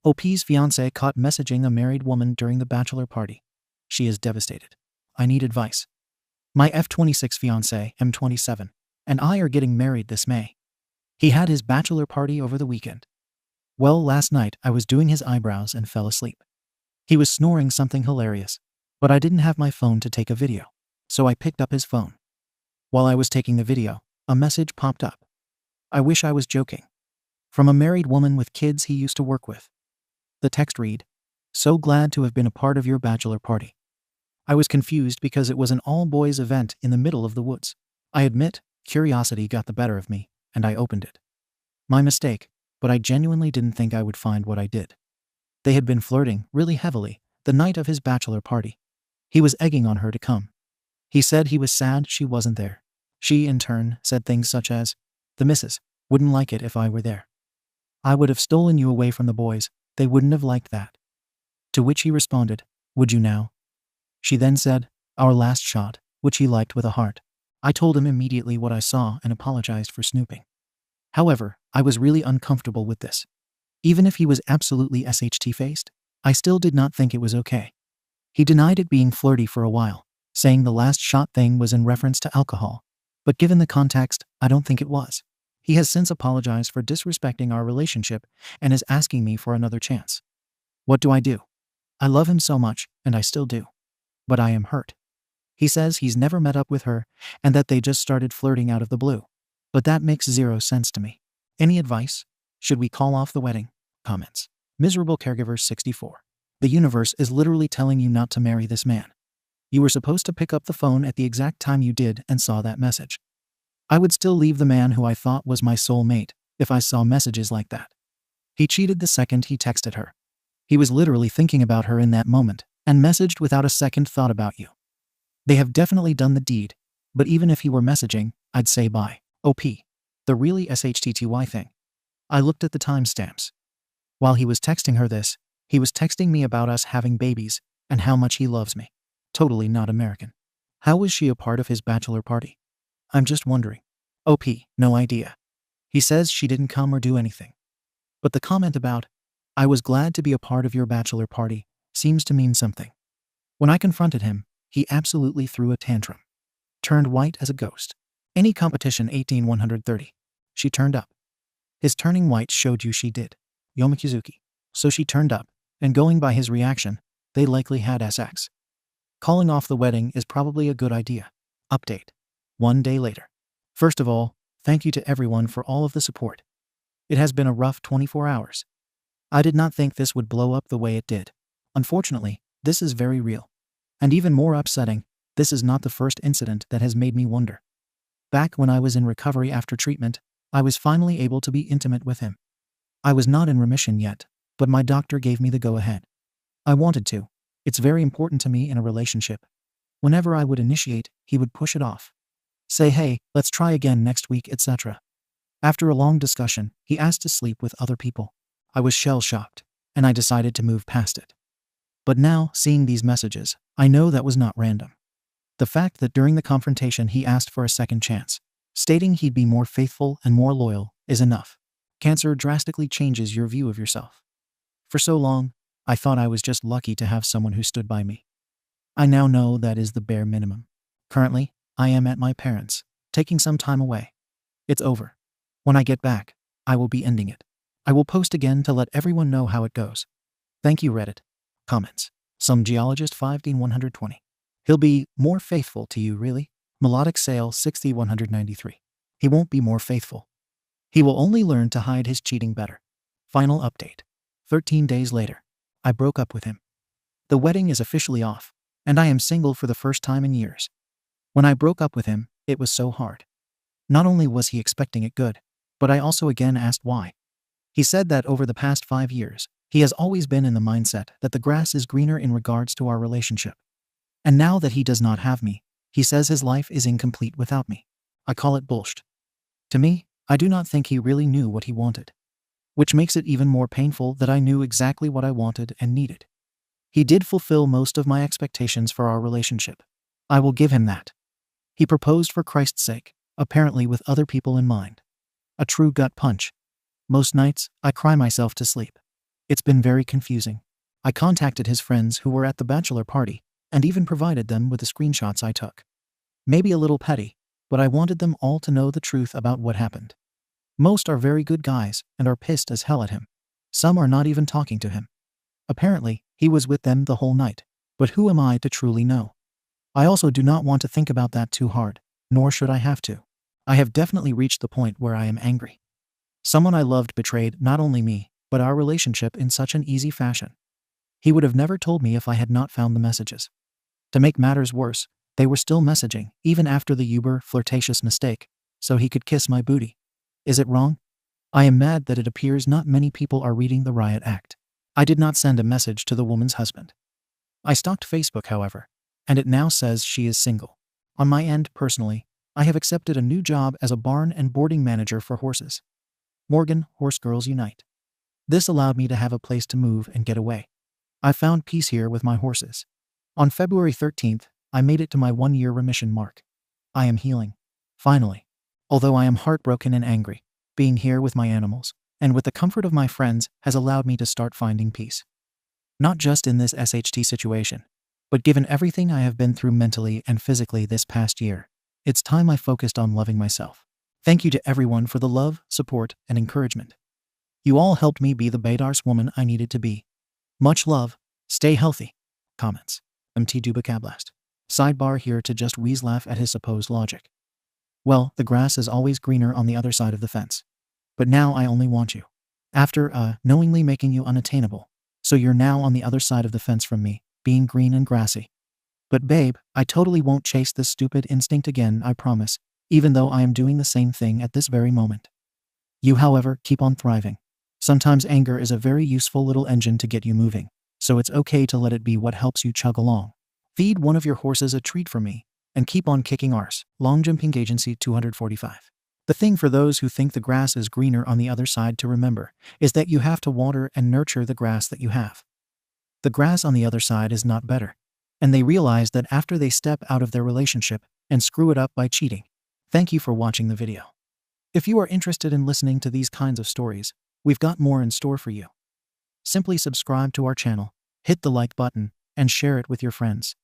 OP's fiancé caught messaging a married woman during the bachelor party. She is devastated. I need advice. My F26 fiancé, M27, and I are getting married this May. He had his bachelor party over the weekend. Well, last night I was doing his eyebrows and fell asleep. He was snoring something hilarious, but I didn't have my phone to take a video, so I picked up his phone. While I was taking the video, a message popped up. I wish I was joking. From a married woman with kids he used to work with. The text read, "So glad to have been a part of your bachelor party." I was confused because it was an all-boys event in the middle of the woods. I admit, curiosity got the better of me, and I opened it. My mistake, but I genuinely didn't think I would find what I did. They had been flirting really heavily the night of his bachelor party. He was egging on her to come. He said he was sad she wasn't there. She, in turn, said things such as, "The missus wouldn't like it if I were there. I would have stolen you away from the boys. They wouldn't have liked that." To which he responded, "Would you now?" She then said, "Our last shot," which he liked with a heart. I told him immediately what I saw and apologized for snooping. However, I was really uncomfortable with this. Even if he was absolutely SHT-faced, I still did not think it was okay. He denied it being flirty for a while, saying the last shot thing was in reference to alcohol. But given the context, I don't think it was. He has since apologized for disrespecting our relationship and is asking me for another chance. What do I do? I love him so much, and I still do. But I am hurt. He says he's never met up with her and that they just started flirting out of the blue. But that makes zero sense to me. Any advice? Should we call off the wedding? Comments. Miserable caregiver 64. The universe is literally telling you not to marry this man. You were supposed to pick up the phone at the exact time you did and saw that message. I would still leave the man who I thought was my soulmate if I saw messages like that. He cheated the second he texted her. He was literally thinking about her in that moment and messaged without a second thought about you. They have definitely done the deed, but even if he were messaging, I'd say bye. OP. The really SHTTY thing. I looked at the timestamps. While he was texting her this, he was texting me about us having babies and how much he loves me. Totally not American. How was she a part of his bachelor party? I'm just wondering. OP, no idea. He says she didn't come or do anything. But the comment about, "I was glad to be a part of your bachelor party," seems to mean something. When I confronted him, he absolutely threw a tantrum. Turned white as a ghost. Any competition 18130. She turned up. His turning white showed you she did. Yomikizuki. So she turned up, and going by his reaction, they likely had sex. Calling off the wedding is probably a good idea. Update. 1 day later. First of all, thank you to everyone for all of the support. It has been a rough 24 hours. I did not think this would blow up the way it did. Unfortunately, this is very real. And even more upsetting, this is not the first incident that has made me wonder. Back when I was in recovery after treatment, I was finally able to be intimate with him. I was not in remission yet, but my doctor gave me the go-ahead. I wanted to. It's very important to me in a relationship. Whenever I would initiate, he would push it off. Say, "Hey, let's try again next week," etc. After a long discussion, he asked to sleep with other people. I was shell-shocked, and I decided to move past it. But now, seeing these messages, I know that was not random. The fact that during the confrontation he asked for a second chance, stating he'd be more faithful and more loyal, is enough. Cancer drastically changes your view of yourself. For so long, I thought I was just lucky to have someone who stood by me. I now know that is the bare minimum. Currently, I am at my parents', taking some time away. It's over. When I get back, I will be ending it. I will post again to let everyone know how it goes. Thank you, Reddit. Comments. Some geologist 5D120. He'll be more faithful to you, really? Melodic Sale 60-193. He won't be more faithful. He will only learn to hide his cheating better. Final update. 13 days later. I broke up with him. The wedding is officially off, and I am single for the first time in years. When I broke up with him, it was so hard. Not only was he expecting it good, but I also again asked why. He said that over the past 5 years, he has always been in the mindset that the grass is greener in regards to our relationship. And now that he does not have me, he says his life is incomplete without me. I call it bullshit. To me, I do not think he really knew what he wanted. Which makes it even more painful that I knew exactly what I wanted and needed. He did fulfill most of my expectations for our relationship. I will give him that. He proposed for Christ's sake, apparently with other people in mind. A true gut punch. Most nights, I cry myself to sleep. It's been very confusing. I contacted his friends who were at the bachelor party and even provided them with the screenshots I took. Maybe a little petty, but I wanted them all to know the truth about what happened. Most are very good guys and are pissed as hell at him. Some are not even talking to him. Apparently, he was with them the whole night, but who am I to truly know? I also do not want to think about that too hard, nor should I have to. I have definitely reached the point where I am angry. Someone I loved betrayed not only me, but our relationship in such an easy fashion. He would have never told me if I had not found the messages. To make matters worse, they were still messaging, even after the uber flirtatious mistake, so he could kiss my booty. Is it wrong? I am mad that it appears not many people are reading the riot act. I did not send a message to the woman's husband. I stalked Facebook, however, and it now says she is single. On my end, personally, I have accepted a new job as a barn and boarding manager for horses. Morgan, Horse Girls Unite. This allowed me to have a place to move and get away. I found peace here with my horses. On February 13th, I made it to my 1-year remission mark. I am healing. Finally. Although I am heartbroken and angry, being here with my animals, and with the comfort of my friends has allowed me to start finding peace. Not just in this SHT situation, but given everything I have been through mentally and physically this past year, it's time I focused on loving myself. Thank you to everyone for the love, support, and encouragement. You all helped me be the badass woman I needed to be. Much love. Stay healthy. Comments. AmITheA. Sidebar here to just wheeze laugh at his supposed logic. Well, the grass is always greener on the other side of the fence. But now I only want you. After, knowingly making you unattainable. So you're now on the other side of the fence from me, being green and grassy. But babe, I totally won't chase this stupid instinct again, I promise, even though I am doing the same thing at this very moment. You, however, keep on thriving. Sometimes anger is a very useful little engine to get you moving, so it's okay to let it be what helps you chug along. Feed one of your horses a treat for me, and keep on kicking arse. Long Jumping Agency 245. The thing for those who think the grass is greener on the other side to remember is that you have to water and nurture the grass that you have. The grass on the other side is not better, and they realize that after they step out of their relationship and screw it up by cheating. Thank you for watching the video. If you are interested in listening to these kinds of stories, we've got more in store for you. Simply subscribe to our channel, hit the like button, and share it with your friends.